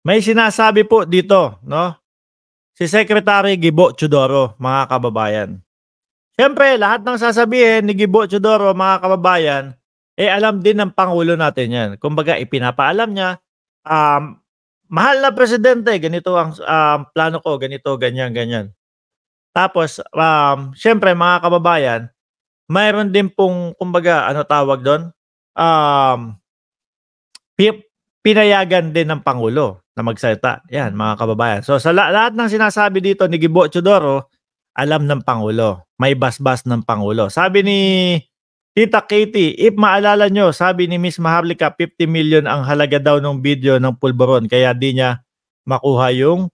May sinasabi po dito, no? Si Secretary Gibo Teodoro, mga kababayan. Siyempre, lahat ng sasabihin ni Gibo Teodoro, mga kababayan, alam din ng Pangulo natin yan. Kumbaga, ipinapaalam niya, mahal na presidente, ganito ang plano ko, ganito, ganyan, ganyan. Tapos, siyempre, mga kababayan, mayroon din pong, kumbaga, ano tawag doon? Pinayagan din ng Pangulo na magsalita. Yan, mga kababayan. So, sa lahat ng sinasabi dito ni Gibo Teodoro, alam ng Pangulo. May basbas ng Pangulo. Sabi ni Tita Katie, if maalala nyo, sabi ni Miss Maharlika, 50 million ang halaga daw ng video ng pulburon. Kaya di niya makuha yung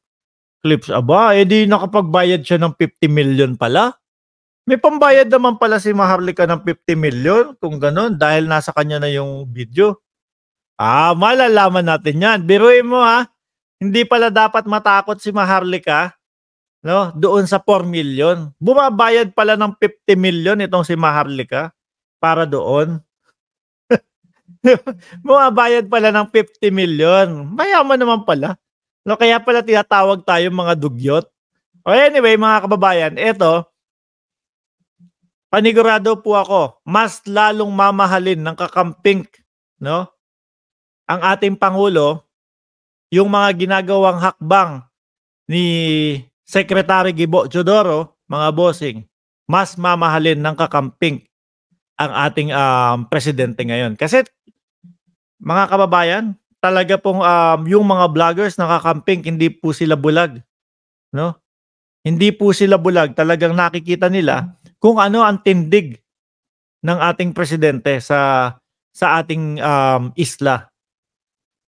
clips. Aba, di nakapagbayad siya ng 50 million pala. May pambayad naman pala si Maharlika ng 50 million kung ganun dahil nasa kanya na yung video. Malalaman natin yan. Biruin mo hindi pala dapat matakot si Maharlika, no? Doon sa 4 million. Bumabayad pala ng 50 million itong si Maharlika para doon. Bumabayad pala ng 50 million. Mayaman naman pala. No, kaya pala tinatawag tayo mga dugyot. Anyway, mga kababayan, eto, panigurado po ako, mas lalong mamahalin ng kakamping, no? Ang ating Pangulo, yung mga ginagawang hakbang ni Secretary Gibo Teodoro, mga bossing, mas mamahalin ng kakamping ang ating presidente ngayon. Kasi, mga kababayan, talaga pong yung mga vloggers na kakamping, hindi po sila bulag. No? Hindi po sila bulag. Talagang nakikita nila kung ano ang tindig ng ating presidente sa ating isla.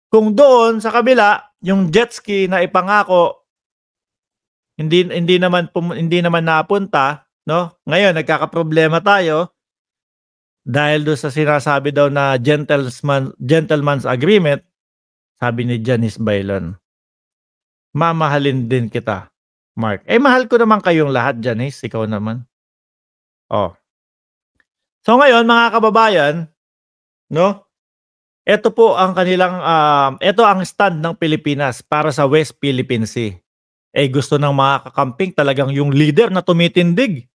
Kung doon sa kabila, yung jet ski na ipangako hindi naman napunta, no? Ngayon nagkakaproblema tayo dahil do sa sinasabi daw na gentleman's agreement. Sabi ni Janice Bailon, mamahalin din kita, Mark. Mahal ko naman kayong lahat, Janice, ikaw naman. So ngayon, mga kababayan, no? Ito po ang kanilang, ito ang stand ng Pilipinas para sa West Philippine Sea. Gusto ng mga kakamping talagang yung leader na tumitindig.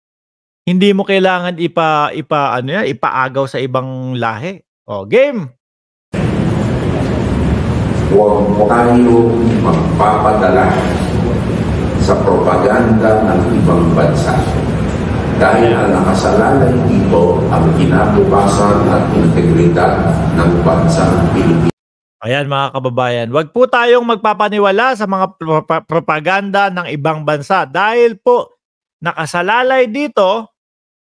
Hindi mo kailangan ipaagaw sa ibang lahi. Game! Huwag tayo magpapadala sa propaganda ng ibang bansa. Dahil ang nakasalalay dito ang kinabukasan at integridad ng bansang Pilipinas. Ayan, mga kababayan, wag po tayong magpapaniwala sa mga propaganda ng ibang bansa dahil po nakasalalay dito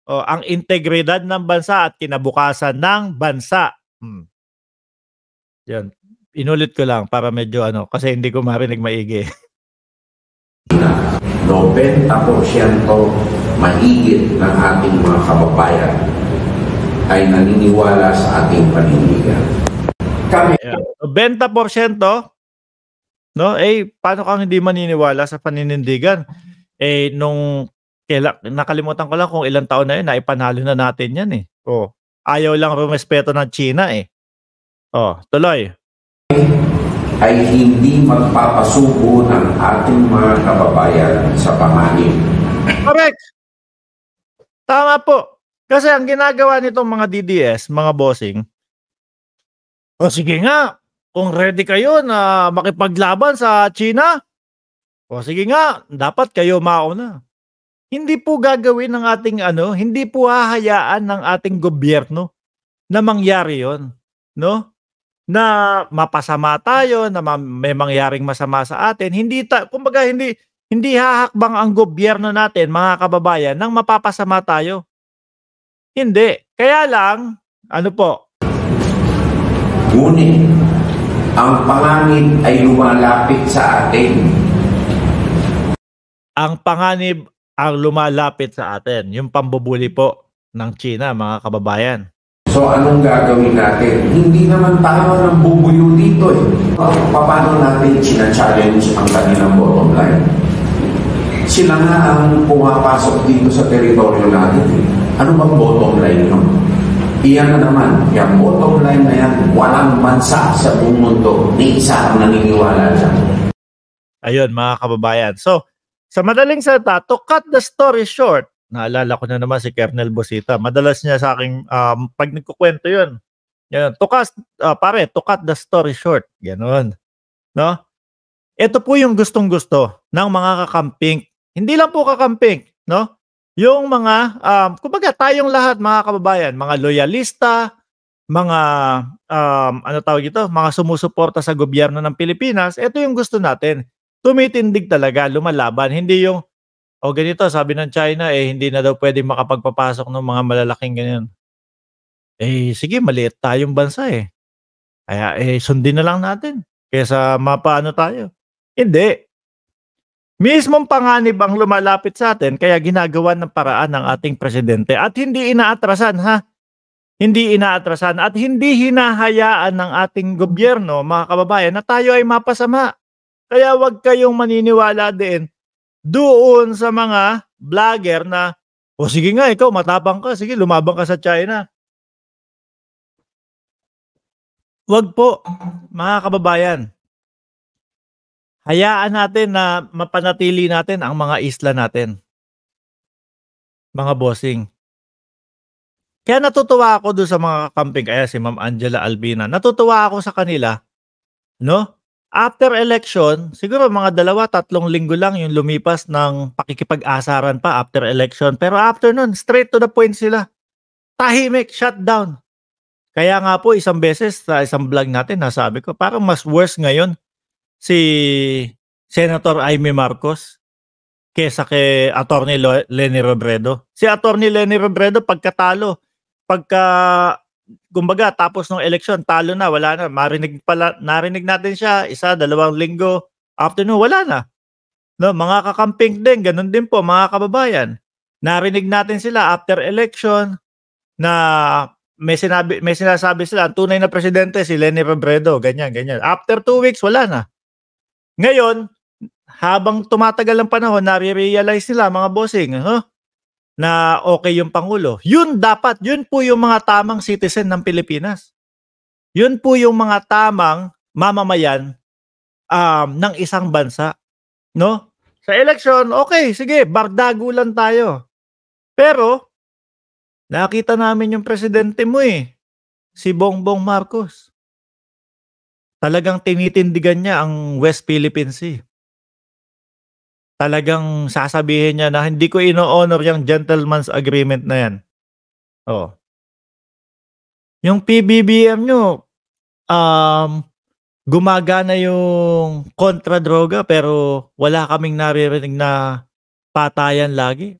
ang integridad ng bansa at kinabukasan ng bansa. Yan. Inulit ko lang para medyo kasi hindi ko marinig maigi. 90% mahigit ng ating mga kababayan ay naniniwala sa ating panindigan. Kami, 90%, no? Paano kang hindi maniniwala sa paninindigan? Nung nakalimutan ko lang kung ilang taon na yun, naipanalo na natin yan ayaw lang rumespeto ng China tuloy. Ay hindi magpapasuko ng ating mga kababayan sa panganib. Correct! Tama po. Kasi ang ginagawa nitong mga DDS, mga bossing, sige nga, kung ready kayo na makipaglaban sa China, sige nga, dapat kayo mauna. Hindi po gagawin ng ating hindi po hahayaan ng ating gobyerno na mangyari yon, no? Na mapasama tayo, na may mangyaring masama sa atin. Kumbaga hindi hahakbang ang gobyerno natin, mga kababayan, nang mapapasama tayo. Hindi. Kaya lang, ngunit, ang panganib ay lumalapit sa atin. Ang panganib ang lumalapit sa atin. Yung pambubuli po ng China, mga kababayan. So anong gagawin natin? Hindi naman tayo nang bubuyo dito Paano natin challenge ang kanilang bottom line? Sila nga ang pumapasok dito sa teritoryo natin Ano bang bottom line nyo? Iyan na naman, yung bottom line na yan, walang bansa sa buong mundo, ni isa ang naniniwala dyan. Ayun, mga kababayan. So, sa madaling salita, to cut the story short, naalala ko na naman si Colonel Bosita. Madalas niya sa akin, pag nagkukwento yun, yan, to cut the story short. Ganon. No? Ito po yung gustong-gusto ng mga kakamping. Hindi lang po kakamping, no? Yung mga, kumbaga tayong lahat mga kababayan, mga loyalista, mga, ano tawag ito, mga sumusuporta sa gobyerno ng Pilipinas, ito yung gusto natin. Tumitindig talaga, lumalaban. Hindi yung, ganito, sabi ng China, hindi na daw pwede makapagpapasok ng mga malalaking ganyan. Sige, maliit tayong bansa Kaya, sundin na lang natin. Kaysa mapaano tayo. Hindi. Mismong panganib ang lumalapit sa atin kaya ginagawan ng paraan ng ating presidente at hindi inaatrasan Hindi inaatrasan at hindi hinahayaan ng ating gobyerno, mga kababayan, na tayo ay mapasama. Kaya wag kayong maniniwala din doon sa mga vlogger na, sige nga ikaw matapang ka, sige lumabang ka sa China. Wag po, mga kababayan. Hayaan natin na mapanatili natin ang mga isla natin. Mga bossing. Kaya natutuwa ako doon sa mga kakamping, kaya si Ma'am Angela Albina. Natutuwa ako sa kanila, no? After election, siguro mga 2-3 linggo lang yung lumipas ng pakikipag-asaran pa after election. Pero after nun, straight to the point sila. Tahimik, shutdown. Kaya nga po isang beses sa isang vlog natin, nasabi ko, parang mas worse ngayon si Senator Amy Marcos kesa kay Attorney Leni Robredo. Si Attorney Leni Robredo kumbaga tapos ng eleksyon, talo na, wala na. Narinig natin siya 1-2 linggo. After nun, wala na. No, mga kakamping din, ganun din po mga kababayan. Narinig natin sila after election na may sinasabi sila, ang tunay na presidente si Leni Robredo, ganyan. After 2 weeks, wala na. Ngayon, habang tumatagal ang panahon, nare-realize nila mga bossing, na okay yung Pangulo. Yun po yung mga tamang citizen ng Pilipinas. Yun po yung mga tamang mamamayan ng isang bansa. No? Sa election, okay, sige, bardagulan tayo. Pero, nakita namin yung presidente mo si Bongbong Marcos. Talagang tinitindigan niya ang West Philippine Sea. Talagang sasabihin niya na hindi ko ino-honor yung gentleman's agreement na yan. Yung PBBM nyo, gumagana yung kontra-droga pero wala kaming naririnig na patayan lagi.